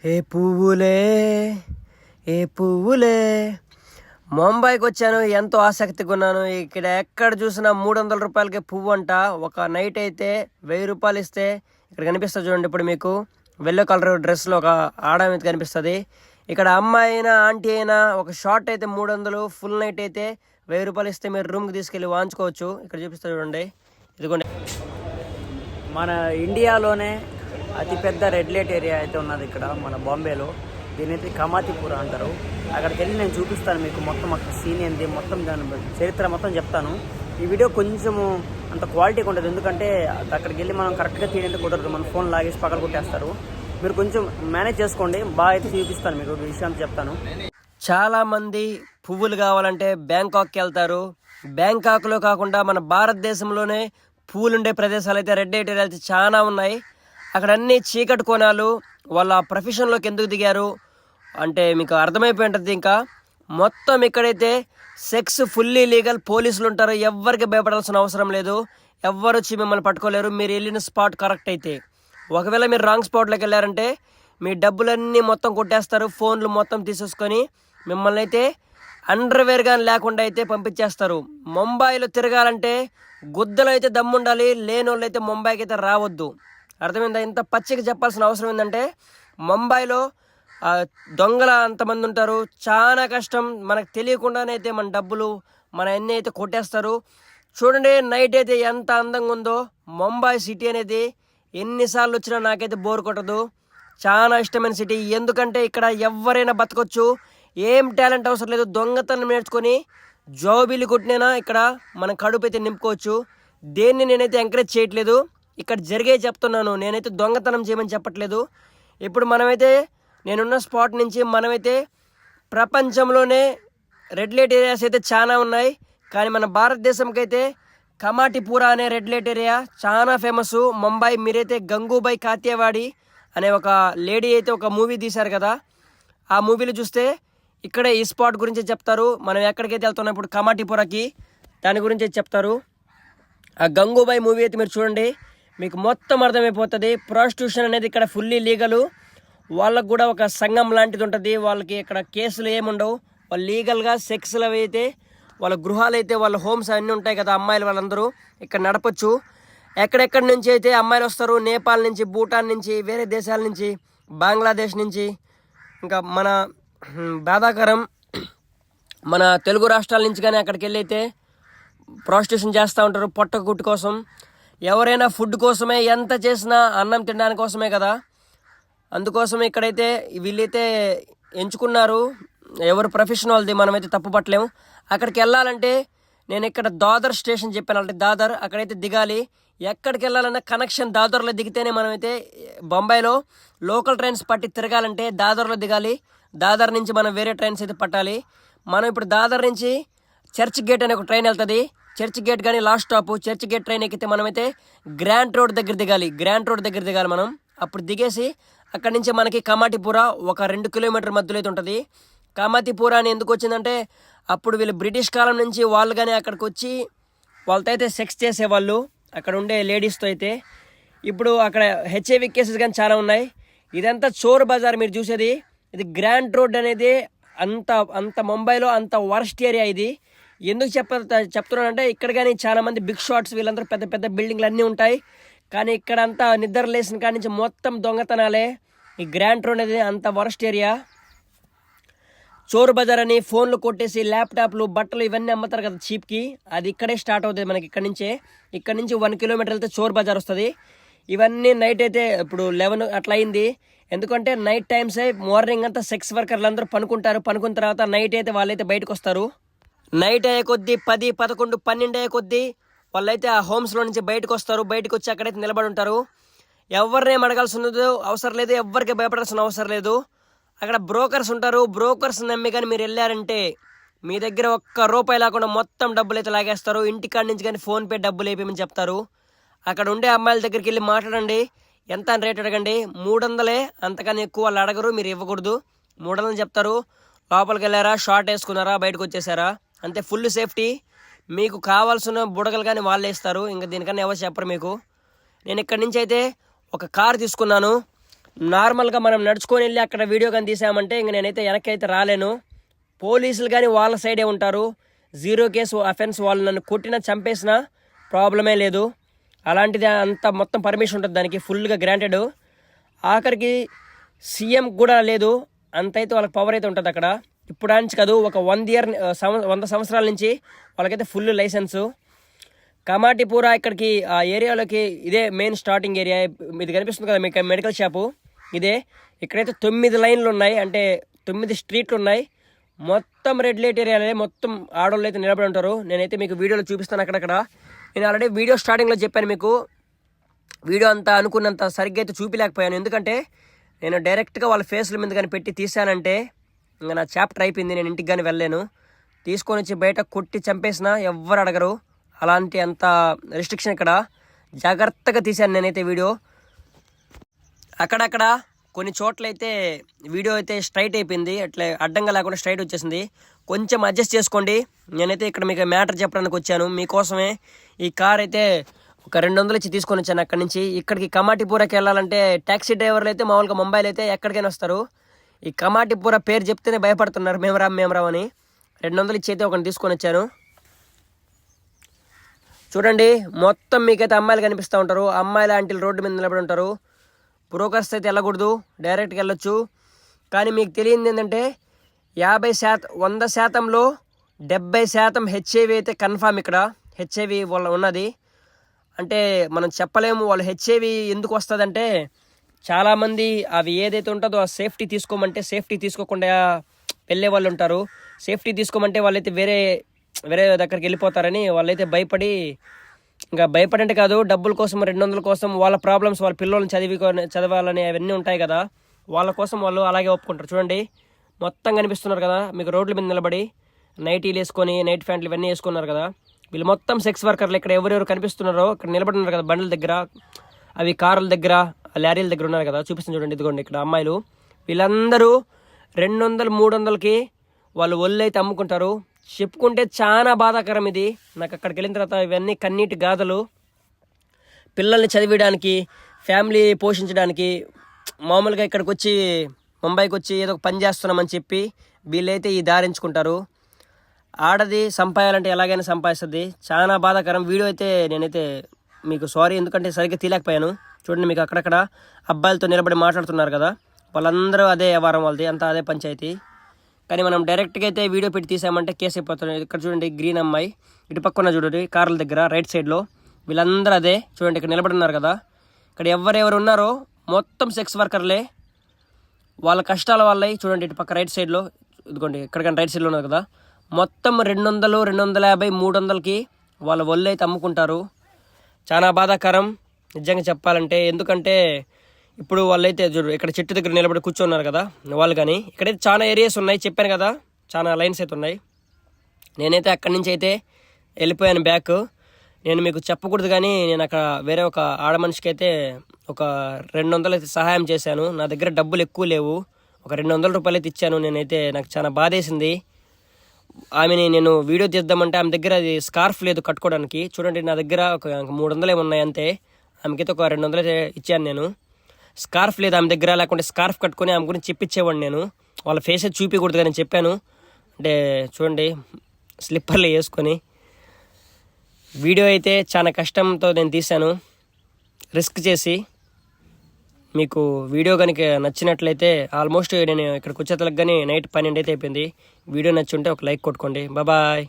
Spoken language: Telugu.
ఏ పువ్వులే ఏ పువ్వులే. ముంబైకి వచ్చాను, ఎంతో ఆసక్తిగా ఉన్నాను. ఇక్కడ ఎక్కడ చూసినా 300 రూపాయలకి పువ్వు అంట. ఒక నైట్ అయితే 1000 రూపాయలు ఇస్తే ఇక్కడ కనిపిస్తుంది చూడండి. ఇప్పుడు మీకు వెల్లో కలర్ డ్రెస్లో ఒక ఆడమే కనిపిస్తుంది. ఇక్కడ అమ్మాయి అయినా ఆంటీ అయినా ఒక షార్ట్ అయితే 300, ఫుల్ నైట్ అయితే 1000 రూపాయలు ఇస్తే మీరు రూమ్కి తీసుకెళ్ళి వాంచుకోవచ్చు. ఇక్కడ చూపిస్తా చూడండి, ఇదిగోండి. మన ఇండియాలోనే అతిపెద్ద రెడ్ లైట్ ఏరియా అయితే ఉన్నది ఇక్కడ మన బాంబేలో. దీనైతే కమాతిపుర అంటారు. అక్కడికి వెళ్ళి నేను చూపిస్తాను మీకు మొత్తం అక్కడ సీన్ ఏంది, మొత్తం దాని చరిత్ర మొత్తం చెప్తాను. ఈ వీడియో కొంచెము అంత క్వాలిటీగా ఉంటుంది, ఎందుకంటే అక్కడికి వెళ్ళి మనం కరెక్ట్గా తీయడానికి కుదరదు. మన ఫోన్ లాగేసి పక్కన కొట్టేస్తారు. మీరు కొంచెం మేనేజ్ చేసుకోండి, బాగా అయితే చూపిస్తాను మీకు విషయాన్ని చెప్తాను. చాలామంది పువ్వులు కావాలంటే బ్యాంకాక్కి వెళ్తారు. బ్యాంకాక్లో కాకుండా మన భారతదేశంలోనే పువ్వులుండే ప్రదేశాలు అయితే రెడ్ లైట్ ఏరియాలు అయితే చాలా ఉన్నాయి. అక్కడ అన్ని చీకటి కోణాలు. వాళ్ళ ప్రొఫెషన్లోకి ఎందుకు దిగారు అంటే మీకు అర్థమైపోయి ఉంటుంది. ఇంకా మొత్తం ఇక్కడైతే సెక్స్ ఫుల్లీ లీగల్. పోలీసులు ఉంటారు, ఎవ్వరికి భయపడాల్సిన అవసరం లేదు. ఎవ్వరు వచ్చి మిమ్మల్ని పట్టుకోలేరు మీరు వెళ్ళిన స్పాట్ కరెక్ట్ అయితే. ఒకవేళ మీరు రాంగ్ స్పాట్లోకి వెళ్ళారంటే మీ డబ్బులన్నీ మొత్తం కొట్టేస్తారు, ఫోన్లు మొత్తం తీసేసుకొని మిమ్మల్ని అయితే అండర్వేర్ కానీ లేకుండా అయితే పంపించేస్తారు. ముంబైలో తిరగాలంటే గుద్దలు అయితే దమ్ముండాలి, లేని వాళ్ళు అయితే ముంబైకి అయితే రావద్దు. అర్థమైందా? ఇంత పచ్చిగా చెప్పాల్సిన అవసరం ఏంటంటే ముంబైలో దొంగల అంతమంది ఉంటారు, చాలా కష్టం. మనకు తెలియకుండానే అయితే మన డబ్బులు మన అన్నీ అయితే కొట్టేస్తారు. చూడండి నైట్ అయితే ఎంత అందంగా ఉందో. ముంబై సిటీ అనేది ఎన్నిసార్లు వచ్చినా నాకైతే బోర్ కొట్టదు. చాలా ఇష్టమైన సిటీ. ఎందుకంటే ఇక్కడ ఎవరైనా బతకొచ్చు, ఏం టాలెంట్ అవసరం లేదు. దొంగతనం నేర్చుకొని జాబీలు కొట్టినైనా ఇక్కడ మన కడుపు అయితే నింపుకోవచ్చు. దేన్ని నేనైతే ఎంకరేజ్ చేయట్లేదు, ఇక్కడ జరిగే చెప్తున్నాను. నేనైతే దొంగతనం చేయమని చెప్పట్లేదు. ఇప్పుడు మనమైతే నేనున్న స్పాట్ నుంచి మనమైతే ప్రపంచంలోనే రెడ్ లైట్ ఏరియాస్ అయితే చాలా ఉన్నాయి. కానీ మన భారతదేశంకి అయితే కమాటిపురా అనే రెడ్ లైట్ ఏరియా చాలా ఫేమస్. ముంబై మీరైతే గంగూబాయ్ కాత్యావాడి అనే ఒక లేడీ అయితే ఒక మూవీ తీశారు కదా, ఆ మూవీలో చూస్తే ఇక్కడే ఈ స్పాట్ గురించి చెప్తారు. మనం ఎక్కడికైతే వెళ్తున్నాం ఇప్పుడు కమాటిపురాకి, దాని గురించి చెప్తారు. ఆ గంగూబాయ్ మూవీ అయితే మీరు చూడండి, మీకు మొత్తం అర్థమైపోతుంది. ప్రాస్టిట్యూషన్ అనేది ఇక్కడ ఫుల్లీ లీగలు. వాళ్ళకు కూడా ఒక సంఘం లాంటిది ఉంటుంది. వాళ్ళకి ఇక్కడ కేసులు ఏముండవు. వాళ్ళు లీగల్గా సెక్స్లు అయితే వాళ్ళ గృహాలు అయితే వాళ్ళ హోమ్స్ అన్నీ ఉంటాయి కదా, అమ్మాయిలు వాళ్ళందరూ ఇక్కడ నడపచ్చు. ఎక్కడెక్కడి నుంచి అయితే అమ్మాయిలు వస్తారు, నేపాల్ నుంచి, భూటాన్ నుంచి, వేరే దేశాల నుంచి, బంగ్లాదేశ్ నుంచి, ఇంకా మన బాధాకరం మన తెలుగు రాష్ట్రాల నుంచి కానీ అక్కడికి వెళ్ళి అయితే ప్రాస్టిట్యూషన్ చేస్తూ ఉంటారు పొట్ట గుట్టు కోసం. ఎవరైనా ఫుడ్ కోసమే, ఎంత చేసినా అన్నం తినడానికి కోసమే కదా. అందుకోసం ఇక్కడైతే వీళ్ళైతే ఎంచుకున్నారు. ఎవరు ప్రొఫెషన్ వాళ్ళది, మనమైతే తప్పు పట్టలేము. అక్కడికి వెళ్ళాలంటే నేను ఇక్కడ దాదర్ స్టేషన్ చెప్పాను, అంటే దాదర్ అక్కడైతే దిగాలి. ఎక్కడికి వెళ్ళాలన్నా కనెక్షన్ దాదర్లో దిగితేనే మనమైతే బొంబాయిలో లోకల్ ట్రైన్స్ పట్టి తిరగాలంటే దాదర్లో దిగాలి. దాదర్ నుంచి మనం వేరే ట్రైన్స్ అయితే పట్టాలి. మనం ఇప్పుడు దాదర్ నుంచి చర్చ్ గేట్ అనే ఒక ట్రైన్ వెళ్తుంది. చర్చ్ గేట్ కానీ last stop church gate train ఎక్కితే మనమైతే గ్రాంట్ రోడ్ దగ్గర దిగాలి. గ్రాంట్ రోడ్ దగ్గర దిగాలి మనం. అప్పుడు దిగేసి అక్కడి నుంచి మనకి కమాటిపురా ఒక 2 కిలోమీటర్ మధ్యలో అయితే ఉంటుంది. కమాతిపురా అని ఎందుకు వచ్చిందంటే అప్పుడు వీళ్ళు బ్రిటిష్ కాలం నుంచి వాళ్ళు కానీ అక్కడికి వచ్చి వాళ్ళతో అయితే సెక్స్ చేసేవాళ్ళు, అక్కడ ఉండే లేడీస్తో అయితే. ఇప్పుడు అక్కడ హెచ్ఐవి కేసెస్ కానీ చాలా ఉన్నాయి. ఇదంతా చోర్ బజార్ మీరు చూసేది. ఇది గ్రాంట్ రోడ్ అనేది అంత ముంబైలో అంత వర్స్ట్ ఏరియా ఇది. ఎందుకు చెప్తున్నానంటే ఇక్కడ కానీ చాలామంది బిగ్ షాట్స్, వీళ్ళందరూ పెద్ద పెద్ద బిల్డింగ్లు అన్నీ ఉంటాయి. కానీ ఇక్కడ అంతా నిద్ర లేసిన కాడి నుంచి మొత్తం దొంగతనాలే. ఈ గ్రాంట్ రోడ్ అనేది అంత వర్స్ట్ ఏరియా. చోర్ బజార్ అని ఫోన్లు కొట్టేసి ల్యాప్టాప్లు, బట్టలు ఇవన్నీ అమ్ముతారు కదా చీప్కి, అది ఇక్కడే స్టార్ట్ అవుతుంది మనకి. ఇక్కడ నుంచి 1 కిలోమీటర్ వెళ్తే చోర్ బజార్ వస్తుంది. ఇవన్నీ నైట్ అయితే ఇప్పుడు 11 అట్లా అయింది. ఎందుకంటే నైట్ టైమ్స్ మార్నింగ్ అంతా సెక్స్ వర్కర్లు అందరూ పనుకుంటారు. పనుకున్న తర్వాత నైట్ అయితే వాళ్ళైతే బయటకు వస్తారు. నైట్ అయ్యే కొద్దీ 10, 11, 12 అయ్యే కొద్దీ వాళ్ళైతే ఆ హోమ్స్లో నుంచి బయటకు వస్తారు. బయటకు వచ్చి అక్కడైతే నిలబడి ఉంటారు. ఎవరినేం అడగాల్సిన అవసరం లేదు, ఎవరికి భయపడాల్సిన అవసరం లేదు. అక్కడ బ్రోకర్స్ ఉంటారు. బ్రోకర్స్ నమ్మి కానీ మీరు వెళ్ళారంటే మీ దగ్గర ₹1 లేకుండా మొత్తం డబ్బులు అయితే లాగేస్తారు. ఇంటికాడి నుంచి కానీ ఫోన్పే డబ్బులు వేయమని చెప్తారు. అక్కడ ఉండే అమ్మాయిల దగ్గరికి వెళ్ళి మాట్లాడండి, ఎంత అని రేట్ అడగండి. 300, అంతకన్నా ఎక్కువ వాళ్ళు అడగరు, మీరు ఇవ్వకూడదు. 300 చెప్తారు. లోపలికి వెళ్ళారా, షార్ట్ వేసుకున్నారా, బయటకు వచ్చేసారా, అంతే. Full safety. మీకు కావాల్సిన బుడగలు కానీ వాళ్ళు వేస్తారు. ఇంకా దీనికన్నా ఎవరు చెప్పరు మీకు. నేను ఇక్కడి నుంచి అయితే ఒక కార్ తీసుకున్నాను. నార్మల్గా మనం నడుచుకొని వెళ్ళి అక్కడ వీడియో కానీ తీసామంటే ఇంక నేనైతే వెనక్కి అయితే రాలేను. పోలీసులు కానీ వాళ్ళ సైడే ఉంటారు. 0 కేసు అఫెన్స్, వాళ్ళు నన్ను కొట్టినా చంపేసినా ప్రాబ్లమే లేదు. అలాంటిది అంత మొత్తం పర్మిషన్ ఉంటుంది దానికి, ఫుల్గా గ్రాంటెడ్. ఆఖరికి సీఎం కూడా లేదు, అంతైతే వాళ్ళకి పవర్ అయితే ఉంటుంది అక్కడ. ఇప్పుడు నుంచి కాదు, ఒక 100 సంవత్సరాల నుంచి వాళ్ళకైతే ఫుల్ లైసెన్సు. కమాటిపురా ఇక్కడికి ఆ ఏరియాలోకి ఇదే మెయిన్ స్టార్టింగ్ ఏరియా. ఇది కనిపిస్తుంది కదా మీకు మెడికల్ షాపు, ఇదే. ఇక్కడైతే 9 లైన్లు ఉన్నాయి, అంటే 9 స్ట్రీట్లు ఉన్నాయి. మొత్తం రెడ్ లైట్ ఏరియాలే, మొత్తం ఆడవాళ్ళు అయితే నిలబడి ఉంటారు. నేనైతే మీకు వీడియోలో చూపిస్తాను అక్కడక్కడ. నేను ఆల్రెడీ వీడియో స్టార్టింగ్లో చెప్పాను మీకు, వీడియో అంతా అనుకున్నంత సరిగ్గా అయితే చూపించలేకపోయాను. ఎందుకంటే నేను డైరెక్ట్గా వాళ్ళ ఫేస్ల మీద కానీ పెట్టి తీసానంటే ఇంకా నా చాప్టర్ అయిపోయింది, నేను ఇంటికి కానీ వెళ్ళలేను. తీసుకొని వచ్చి బయట కొట్టి చంపేసినా ఎవ్వరు అడగరు. అలాంటి అంత రెస్ట్రిక్షన్ ఇక్కడ. జాగ్రత్తగా తీశాను నేనైతే వీడియో. అక్కడక్కడ కొన్ని చోట్ల అయితే వీడియో అయితే స్ట్రైట్ అయిపోయింది, అట్లా అడ్డంగా లేకుండా స్ట్రైట్ వచ్చేసింది. కొంచెం అడ్జస్ట్ చేసుకోండి. నేనైతే ఇక్కడ మీకు మ్యాటర్ చెప్పడానికి వచ్చాను మీకోసమే. ఈ కార్ అయితే ఒక 200 ఇచ్చి తీసుకొని వచ్చాను అక్కడి నుంచి. ఇక్కడికి కమాటిపురాకి వెళ్ళాలంటే ట్యాక్సీ డ్రైవర్లు అయితే మామూలుగా ముంబైలో అయితే ఎక్కడికైనా వస్తారు. ఈ కమాటిపురా పేరు చెప్తేనే భయపడుతున్నారు, మేము రామ్ అని. 200 ఇచ్చి అయితే ఒకటి తీసుకొని వచ్చాను. చూడండి, మొత్తం మీకైతే అమ్మాయిలు కనిపిస్తూ ఉంటారు. అమ్మాయిల ఆంటీలు రోడ్డు మీద నిలబడి ఉంటారు. బ్రోకర్స్ అయితే వెళ్ళకూడదు, డైరెక్ట్గా వెళ్ళొచ్చు. కానీ మీకు తెలియంది ఏంటంటే 100%లో 70% హెచ్ఐవి అయితే కన్ఫామ్. ఇక్కడ హెచ్ఐవి వాళ్ళ ఉన్నది అంటే మనం చెప్పలేము. వాళ్ళు హెచ్ఐవి ఎందుకు వస్తుందంటే చాలామంది అవి ఏదైతే ఉంటుందో ఆ సేఫ్టీ తీసుకోమంటే సేఫ్టీ తీసుకోకుండా వెళ్ళే వాళ్ళు ఉంటారు. సేఫ్టీ తీసుకోమంటే వాళ్ళైతే వేరే దగ్గరికి వెళ్ళిపోతారని వాళ్ళైతే భయపడి, ఇంకా భయపడంటే కాదు, డబ్బుల కోసం 200 కోసం వాళ్ళ ప్రాబ్లమ్స్, వాళ్ళ పిల్లల్ని చదవాలని అవన్నీ ఉంటాయి కదా, వాళ్ళ కోసం వాళ్ళు అలాగే ఒప్పుకుంటారు. చూడండి, మొత్తం కనిపిస్తున్నారు కదా మీకు రోడ్ల మీద నిలబడి నైటీలు వేసుకొని, నైట్ ప్యాంట్లు ఇవన్నీ వేసుకున్నారు కదా, వీళ్ళు మొత్తం సెక్స్ వర్కర్లు. ఇక్కడ ఎవరెవరు కనిపిస్తున్నారో ఇక్కడ నిలబడి ఉన్నారు కదా బండ్ల దగ్గర, అవి కార్ల దగ్గర, లారీల దగ్గర ఉన్నారు కదా, చూపిస్తుంది చూడండి. ఇదిగోండి ఇక్కడ అమ్మాయిలు, వీళ్ళందరూ 200-300కి వాళ్ళు ఒళ్ళు అయితే అమ్ముకుంటారు. చెప్పుకుంటే చాలా బాధాకరం ఇది. నాకు అక్కడికి వెళ్ళిన తర్వాత ఇవన్నీ కన్నీటి గాథలు. పిల్లల్ని చదివించడానికి, ఫ్యామిలీ పోషించడానికి మామూలుగా ఇక్కడికి వచ్చి ముంబైకి వచ్చి ఏదో ఒక పని చేస్తున్నామని చెప్పి వీళ్ళైతే ఈ దారించుకుంటారు. ఆడది సంపాయాలంటే ఎలాగైనా సంపాదిస్తుంది. చాలా బాధాకరం. వీడియో అయితే నేనైతే మీకు సారీ, ఎందుకంటే సరిగ్గా తీయలేకపోయాను. చూడండి, మీకు అక్కడక్కడ అబ్బాయిలతో నిలబడి మాట్లాడుతున్నారు కదా, వాళ్ళందరూ అదే వ్యవహారం వాళ్ళది, అంతా అదే పంచాయతీ. కానీ మనం డైరెక్ట్గా అయితే వీడియో పెట్టి తీసామంటే కేసు అయిపోతుంది. ఇక్కడ చూడండి, గ్రీన్ అమ్మాయి ఇటు పక్కన చూడండి కార్ల దగ్గర రైట్ సైడ్లో, వీళ్ళందరూ అదే. చూడండి ఇక్కడ నిలబడి ఉన్నారు కదా, ఇక్కడ ఎవరెవరు ఉన్నారో మొత్తం సెక్స్ వర్కర్లే. వాళ్ళ కష్టాల వల్ల చూడండి ఇటు పక్క రైట్ సైడ్లో, ఇదిగోండి ఎక్కడికైనా రైట్ సైడ్లో ఉన్నారు కదా, మొత్తం 200, 250, 300కి వాళ్ళ ఒళ్ళు అయితే అమ్ముకుంటారు. చాలా బాధాకరం నిజంగా చెప్పాలంటే. ఎందుకంటే ఇప్పుడు వాళ్ళైతే చూడు ఇక్కడ చెట్టు దగ్గర నిలబడి కూర్చున్నారు కదా వాళ్ళు. కానీ ఇక్కడైతే చాలా ఏరియాస్ ఉన్నాయి, చెప్పాను కదా, చాలా లైన్స్ అయితే ఉన్నాయి. నేనైతే అక్కడి నుంచి అయితే వెళ్ళిపోయాను బ్యాక్. నేను మీకు చెప్పకూడదు కానీ నేను అక్కడ వేరే ఒక ఆడ మనిషికి అయితే ఒక 200 అయితే సహాయం చేశాను. నా దగ్గర డబ్బులు ఎక్కువ లేవు, ఒక 200 రూపాయలు అయితే ఇచ్చాను. నేనైతే నాకు చాలా బాధేసింది. ఆమెని నేను వీడియో తీద్దామంటే ఆమె దగ్గర అది స్కార్ఫ్ లేదు కట్టుకోవడానికి. చూడండి, నా దగ్గర ఒక 300 ఏమి ఉన్నాయి అంతే. ఆమెకైతే ఒక 200 అయితే ఇచ్చాను నేను. స్కార్ఫ్ లేదు ఆమె దగ్గర, లేకుంటే స్కార్ఫ్ కట్టుకొని ఆమె గురించి చెప్పించేవాడిని నేను. వాళ్ళ ఫేస్ అయితే చూపించకూడదు కానీ చెప్పాను. అంటే చూడండి, స్లిప్పర్లు వేసుకొని వీడియో అయితే చాలా కష్టంతో నేను తీశాను, రిస్క్ చేసి. మీకు వీడియో కనుక నచ్చినట్లయితే, ఆల్మోస్ట్ నేను ఇక్కడికి వచ్చేతలకు కానీ నైట్ 12 అయితే అయిపోయింది. వీడియో నచ్చుంటే ఒక లైక్ కొట్టుకోండి. బాయ్.